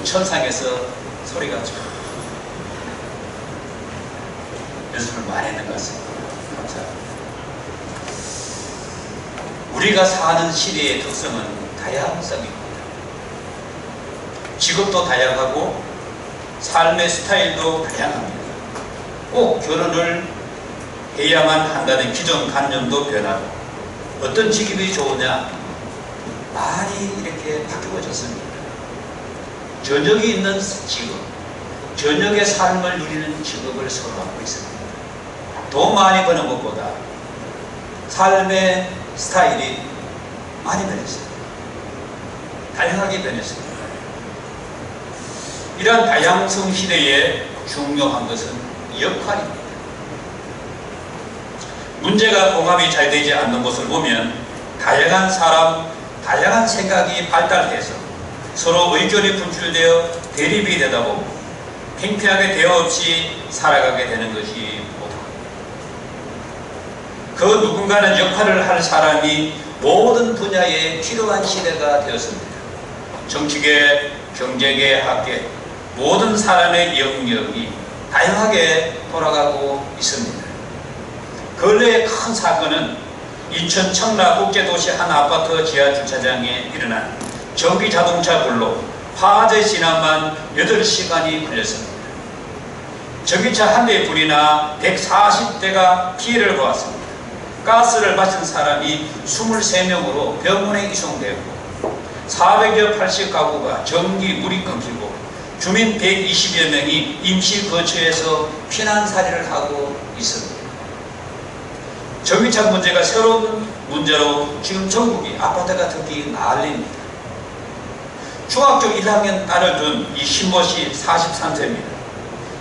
천상에서 소리가 좀 연습을 많이 했는 것 같습니다. 감사합니다. 우리가 사는 시대의 특성은 다양성입니다. 직업도 다양하고 삶의 스타일도 다양합니다. 꼭 결혼을 해야만 한다는 기존 관념도 변하고 어떤 직업이 좋으냐 많이 이렇게 바뀌어졌습니다. 저녁이 있는 직업, 저녁의 삶을 누리는 직업을 선호하고 있습니다. 돈 많이 버는 것보다 삶의 스타일이 많이 변했습니다. 다양하게 변했습니다. 이러한 다양성 시대에 중요한 것은 역할입니다. 문제가 봉합이 잘 되지 않는 것을 보면 다양한 사람, 다양한 생각이 발달해서 서로 의견이 분출되어 대립이 되다 보면 팽팽하게 대화 없이 살아가게 되는 것이 보통입니다. 그 누군가는 역할을 할 사람이 모든 분야에 필요한 시대가 되었습니다. 정치계, 경제계, 학계 모든 사람의 영역이 다양하게 돌아가고 있습니다. 근래의 큰 사건은 인천 청라 국제도시 한 아파트 지하 주차장에 일어난 전기 자동차 불로 화재 진압만 8시간이 걸렸습니다. 전기차 한 대의 불이 나 140대가 피해를 보았습니다. 가스를 마신 사람이 23명으로 병원에 이송되었고 400여 80가구가 전기, 물이 끊기고 주민 120여 명이 임시 거처에서 피난살이를 하고 있습니다. 전기차 문제가 새로운 문제로 지금 전국이 아파트가 특히 난립니다. 중학교 1학년 딸을 둔 이 신모씨 43세입니다.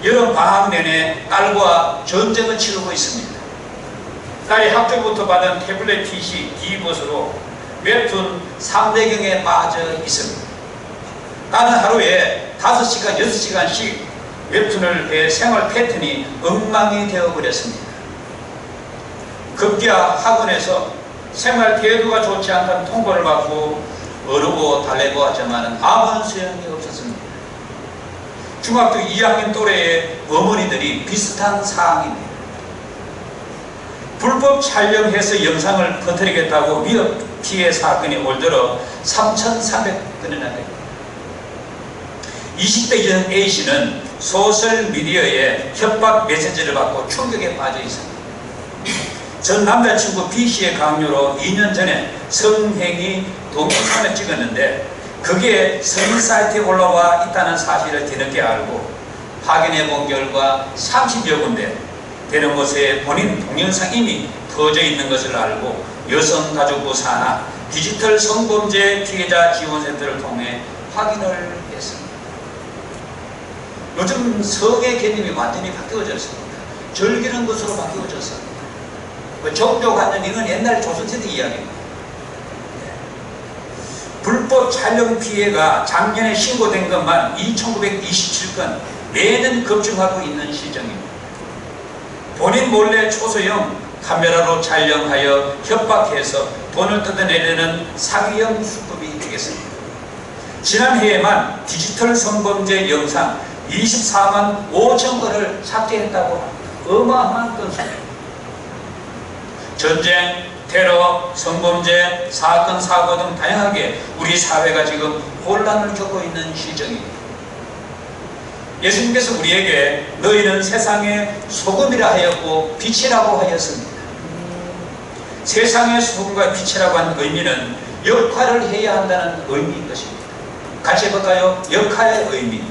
여름 방학 내내 딸과 전쟁을 치르고 있습니다. 딸이 학교부터 받은 태블릿 PC, 디봇으로 웹툰 3대경에 빠져 있습니다. 딸은 하루에 5시간, 6시간씩 웹툰을 해 생활 패턴이 엉망이 되어버렸습니다. 급기야 학원에서 생활 태도가 좋지 않다는 통보를 받고 어르고 달래보았지만 아무런 소용이 없었습니다. 중학교 2학년 또래의 어머니들이 비슷한 상황입니다. 불법 촬영해서 영상을 퍼뜨리겠다고 위협 피해 사건이 올 들어 3,300건이나 됩니다. 20대 전 A씨는 소셜미디어에 협박 메시지를 받고 충격에 빠져 있습니다. 전 남자친구 B씨의 강요로 2년 전에 성행위 동영상을 찍었는데 그게 성인 사이트에 올라와 있다는 사실을 뒤늦게 알고 확인해 본 결과 30여 군데 되는 곳에 본인 동영상 이미 퍼져 있는 것을 알고 여성가족부 산하 디지털 성범죄 피해자 지원센터를 통해 확인을 했습니다. 요즘 성의 개념이 완전히 바뀌어졌습니다. 즐기는 것으로 바뀌어졌습니다. 종교관념 이건 옛날 조선시대 이야기입니다. 불법 촬영 피해가 작년에 신고된 것만 2,927건 매년 급증하고 있는 시점입니다. 본인 몰래 초소형 카메라로 촬영하여 협박해서 돈을 뜯어내려는 사기형 수법이 되겠습니다. 지난해에만 디지털 성범죄 영상 24만 5천 건을 삭제했다고 합니다. 어마어마한 건수입니다. 전쟁, 테러, 성범죄, 사건, 사고 등 다양하게 우리 사회가 지금 혼란을 겪고 있는 시점입니다. 예수님께서 우리에게 너희는 세상의 소금이라 하였고 빛이라고 하였습니다. 세상의 소금과 빛이라고 하는 의미는 역할을 해야 한다는 의미인 것입니다. 같이 해볼까요? 역할의 의미.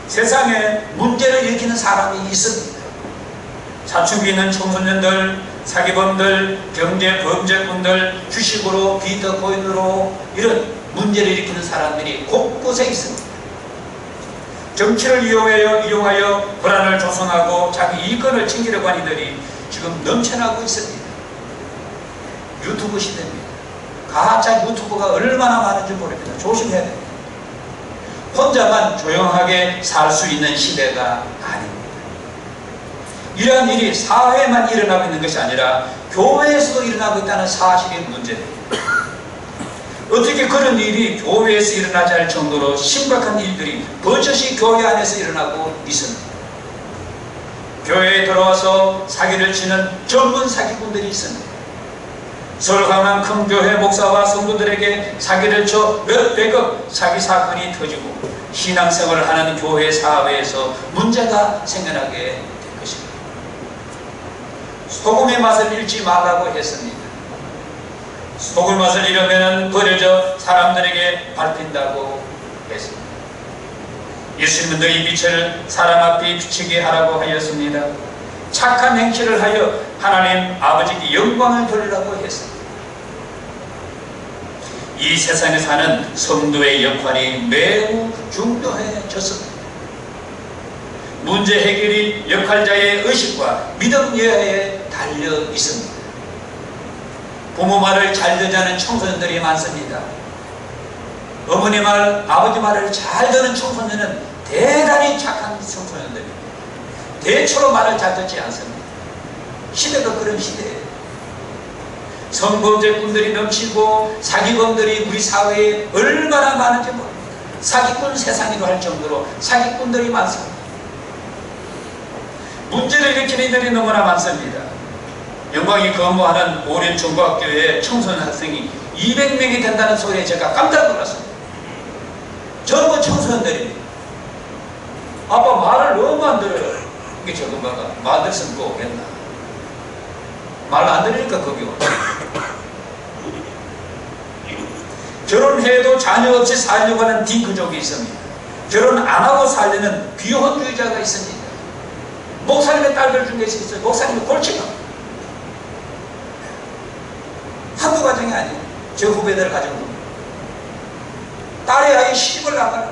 세상에 문제를 일으키는 사람이 있습니다. 사춘기 있는 청소년들, 사기범들, 경제범죄꾼들, 주식으로, 비트코인으로 이런 문제를 일으키는 사람들이 곳곳에 있습니다. 정치를 이용하여 불안을 조성하고 자기 이권을 챙기려고 하는 이들이 지금 넘쳐나고 있습니다. 유튜브 시대입니다. 가짜 유튜브가 얼마나 많은지 모릅니다. 조심해야 됩니다. 혼자만 조용하게 살 수 있는 시대가 아닙니다. 이러한 일이 사회에만 일어나고 있는 것이 아니라 교회에서도 일어나고 있다는 사실이 문제입니다. 어떻게 그런 일이 교회에서 일어나지 않을 정도로 심각한 일들이 버젓이 교회 안에서 일어나고 있습니다. 교회에 들어와서 사기를 치는 전문 사기꾼들이 있습니다. 서울강남 큰 교회 목사와 성도들에게 사기를 쳐 몇백억 사기 사건이 터지고 신앙생활을 하는 교회 사회에서 문제가 생겨나게 될 것입니다. 소금의 맛을 잃지 말라고 했습니다. 소금 맛을 잃으면 버려져 사람들에게 밟힌다고 했습니다. 예수님은 너희 빛을 사람 앞에 비치게 하라고 하였습니다. 착한 행실을 하여 하나님 아버지께 영광을 돌리라고 했습니다. 이 세상에 사는 성도의 역할이 매우 중요해졌습니다. 문제 해결이 역할자의 의식과 믿음 여하에 달려 있습니다. 부모 말을 잘 듣지 않은 청소년들이 많습니다. 어머니 말, 아버지 말을 잘 듣는 청소년은 대단히 착한 청소년들입니다. 대체로 말을 잘 듣지 않습니다. 시대가 그런 시대예요. 성범죄꾼들이 넘치고 사기범들이 우리 사회에 얼마나 많은지 모릅니다. 사기꾼 세상이로 할 정도로 사기꾼들이 많습니다. 문제를 일으키는 이들이 너무나 많습니다. 영광이 근무하는 오륜 중고학교에 청소년 학생이 200명이 된다는 소리에 제가 깜짝 놀랐습니다. 전부 청소년들입니다. 아빠 말을 너무 안 들어요. 이게 저 금방가 말 들으면 또 오겠나. 말 안 들으니까 거기 오죠. 결혼해도 자녀 없이 살려고 하는 딩크족이 있습니다. 결혼 안 하고 살려는 비혼주의자가 있습니다. 목사님의 딸들 중에 있어요. 목사님의 골치가 한두 가정이 아니에요. 저 후배들 가정도 딸의 아이 시집을 나가라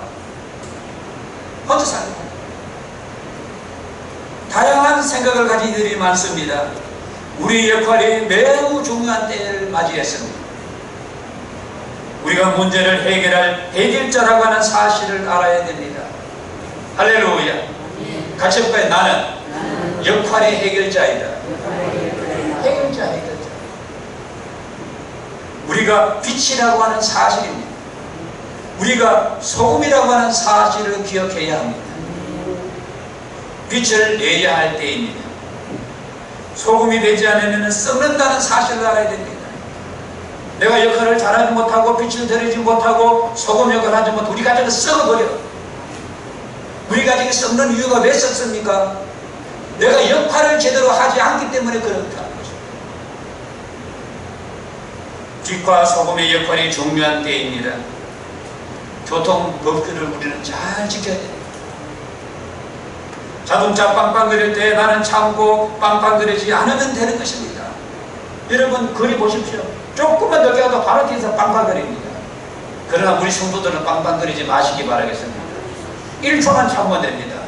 혼자 사는 거예요. 다양한 생각을 가진 이들이 많습니다. 우리의 역할이 매우 중요한 때를 맞이했습니다. 우리가 문제를 해결할 해결자라고 하는 사실을 알아야 됩니다. 할렐루야. 같이 해볼까요? 나는 역할의 해결자이다. 해결자. 우리가 빛이라고 하는 사실입니다. 우리가 소금이라고 하는 사실을 기억해야 합니다. 빛을 내야 할 때입니다. 소금이 되지 않으면 썩는다는 사실을 알아야 됩니다. 내가 역할을 잘하지 못하고 빛을 드리지 못하고 소금 역할을 하지 못하고 우리 가정은 썩어버려. 우리 가정이 썩는 이유가 왜 썩습니까? 내가 역할을 제대로 하지 않기 때문에 그렇다는 것입니다. 빛과 소금의 역할이 중요한 때입니다. 교통법규를 우리는 잘 지켜야 됩니다. 자동차 빵빵거릴 때 나는 참고 빵빵거리지 않으면 되는 것입니다. 여러분 거리 보십시오. 조금만 늦게 가도 바로 뒤에서 빵빵거립니다. 그러나 우리 성도들은 빵빵거리지 마시기 바라겠습니다. 1초만 참으면 됩니다.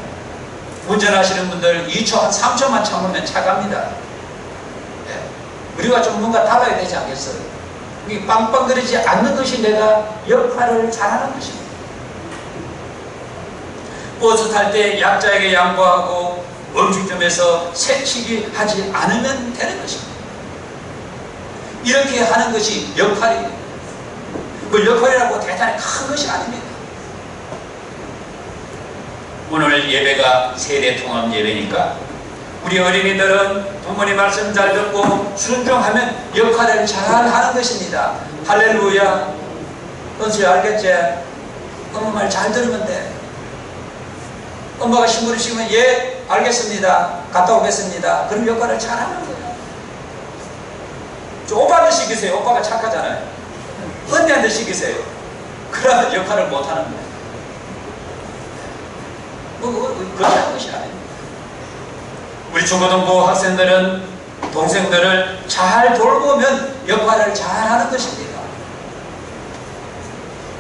운전하시는 분들 2초 한 3초만 참으면 차갑니다. 네. 우리가 좀 뭔가 달라야 되지 않겠어요? 이 빵빵거리지 않는 것이 내가 역할을 잘하는 것입니다. 버스 탈 때 약자에게 양보하고 음식점에서 새치기 하지 않으면 되는 것입니다. 이렇게 하는 것이 역할이에요. 그 역할이라고 대단히 큰 것이 아닙니다. 오늘 예배가 세대통합 예배니까 우리 어린이들은 부모님 말씀 잘 듣고 순종하면 역할을 잘 하는 것입니다. 할렐루야. 은수야 알겠지? 엄마 말 잘 들으면 돼. 엄마가 신부를 시키면 예 알겠습니다. 갔다 오겠습니다. 그럼 역할을 잘 하는 거예요. 저 오빠한테 시키세요. 오빠가 착하잖아요. 언니한테 시키세요. 그러면 역할을 못 하는 거예요. 그렇게 하는 것이 아닙니다. 우리 중고등부 학생들은 동생들을 잘 돌보면 역할을 잘 하는 것입니다.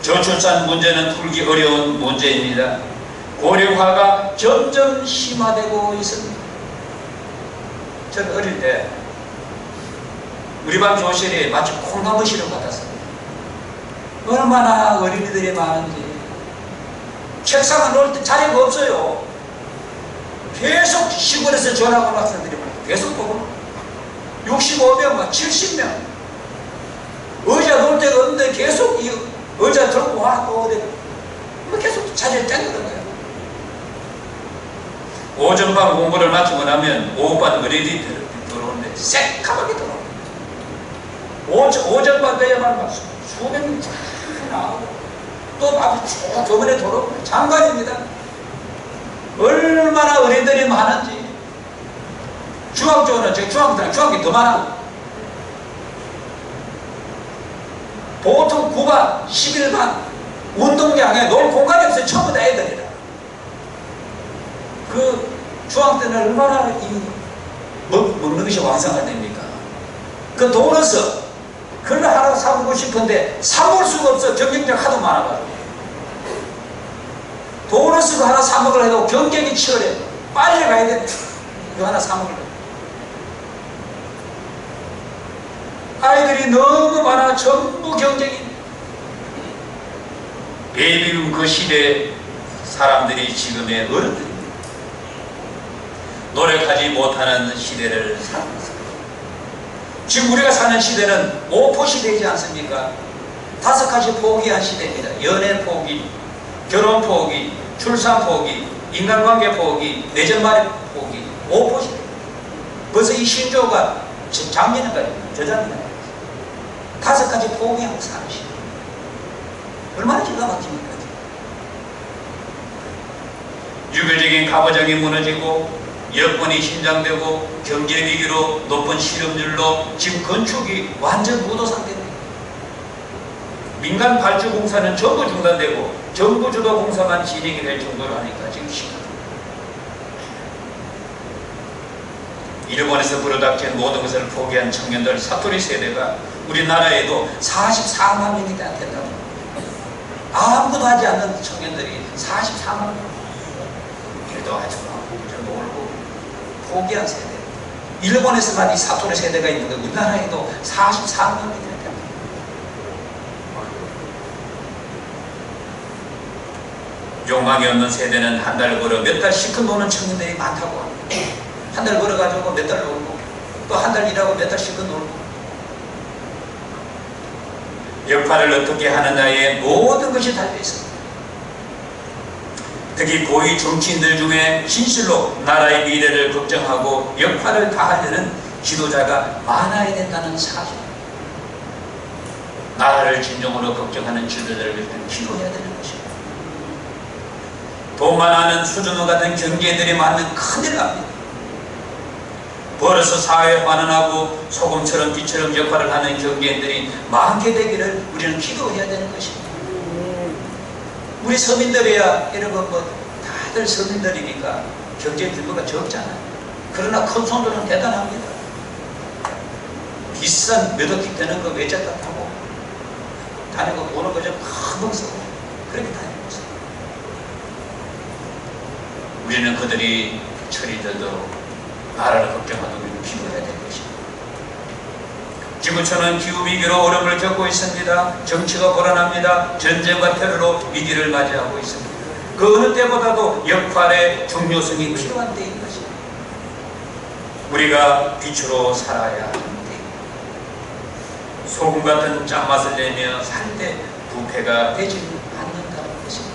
저출산 문제는 풀기 어려운 문제입니다. 고령화가 점점 심화되고 있습니다. 저는 어릴 때 우리 반 교실이 마치 콩나무실을 같았습니다. 얼마나 어린이들이 많은지. 책상에 놓을 때 자리가 없어요. 계속 시골에서 전화가 온 학생들이 계속 보고 65명, 70명 의자 의자 놓을 데가 없는데 계속 이 의자 들고 와, 또 어디 뭐 계속 자리를 땡기는 거예요. 오전반 공부를 마치고 나면 오후반 의뢰들이 들어오는데 새까맣게 들어옵니다. 오전반 돼야만 막 수백 명 쫙 나오고 또 앞에 쭉 저번에 들어오고 장관입니다. 얼마나 의뢰들이 많은지. 중학교는 중학교 더 많아. 보통 9반, 11반 운동장에 놀 공간이 없어요. 전부 다 애들이라. 그 중학 때는 얼마나 먹는 것이 왕성할 때입니까? 그 도너스 그걸 하나 사보고 싶은데 사볼 수가 없어. 경쟁자가 하도 많아가지고. 도너스 그 하나 사먹으려 해도 경쟁이 치열해. 빨리 가야 돼. 이거 하나 사먹으려. 아이들이 너무 많아. 전부 경쟁이. 베이비붐 그 시대 사람들이 지금의 어른들입니다. 노력하지 못하는 시대를 살고 있습니다. 지금 우리가 사는 시대는 오포 시대이지 않습니까? 5가지 포기한 시대입니다. 연애 포기, 결혼 포기, 출산 포기, 인간관계 포기, 내전말의 포기, 오포 시대. 벌써 이 신조가 작년인가요? 저작년인가요? 5가지 포기하고 사는 시대. 얼마나 기가 막힙니까? 유교적인 가부장이 무너지고 여건이 신장되고 경제 위기로 높은 실업률로 지금 건축이 완전 무도 상태입니다. 민간 발주 공사는 전부 중단되고 정부 주도 공사만 진행이 될 정도로 하니까 지금 심각합니다. 일본에서 불어닥친 모든 것을 포기한 청년들 사토리 세대가 우리나라에도 44만 명이 된다고. 아무것도 하지 않는 청년들이 44만 명. 그래도 하지 말고 놀고 포기한 세대. 일본에서만 이 사토리 세대가 있는데 우리나라에도 44만 명이 된다. 욕망이 없는 세대는 한 달 벌어 몇 달 시큰 노는 청년들이 많다고 합니다. 한 달 벌어가지고 몇 달 놀고 또 한 달 일하고 몇 달 시큰 놀고. 역할을 어떻게 하느냐에 모든 것이 달려 있습니다. 특히 고위 정치인들 중에 진실로 나라의 미래를 걱정하고 역할을 다하려는 지도자가 많아야 된다는 사실. 나라를 진정으로 걱정하는 지도자를 위해 기도해야 되는 것입니다. 돈만 아는 수준과 같은 경제들이 많으면 큰일 납니다. 벌어서 사회에 환원하고 소금처럼 비처럼 역할을 하는 경제인들이 많게 되기를 우리는 기도해야 되는 것입니다. 우리 서민들이야 여러분 뭐 다들 서민들이니까 경제 규모가 적잖아요. 그러나 큰 손들은 대단합니다. 비싼 몇 억씩 되는 거 외제차 타고 다니고 보는 거죠. 큰 쓰고 그렇게 다니고 있어요. 우리는 그들이 처리들도 나라를 걱정하고 우리는 기도해야 될 것입니다. 지구촌은 기후위기로 어려움을 겪고 있습니다. 정치가 불안합니다. 전쟁과 테러로 위기를 맞이하고 있습니다. 그 어느 때보다도 역할의 중요성이 필요한 때인 것입니다. 우리가 빛으로 살아야 하는데 소금 같은 짠맛을 내며 살 때 부패가 되지 않는다는 것입니다.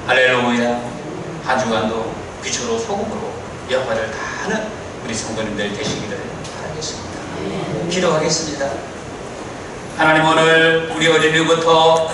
할렐루야. 한 주간도 빛으로 소금으로 역할을 다하는 우리 성도님들 되시기를 바라겠습니다. 기도하겠습니다. 하나님 오늘 우리 어린이부터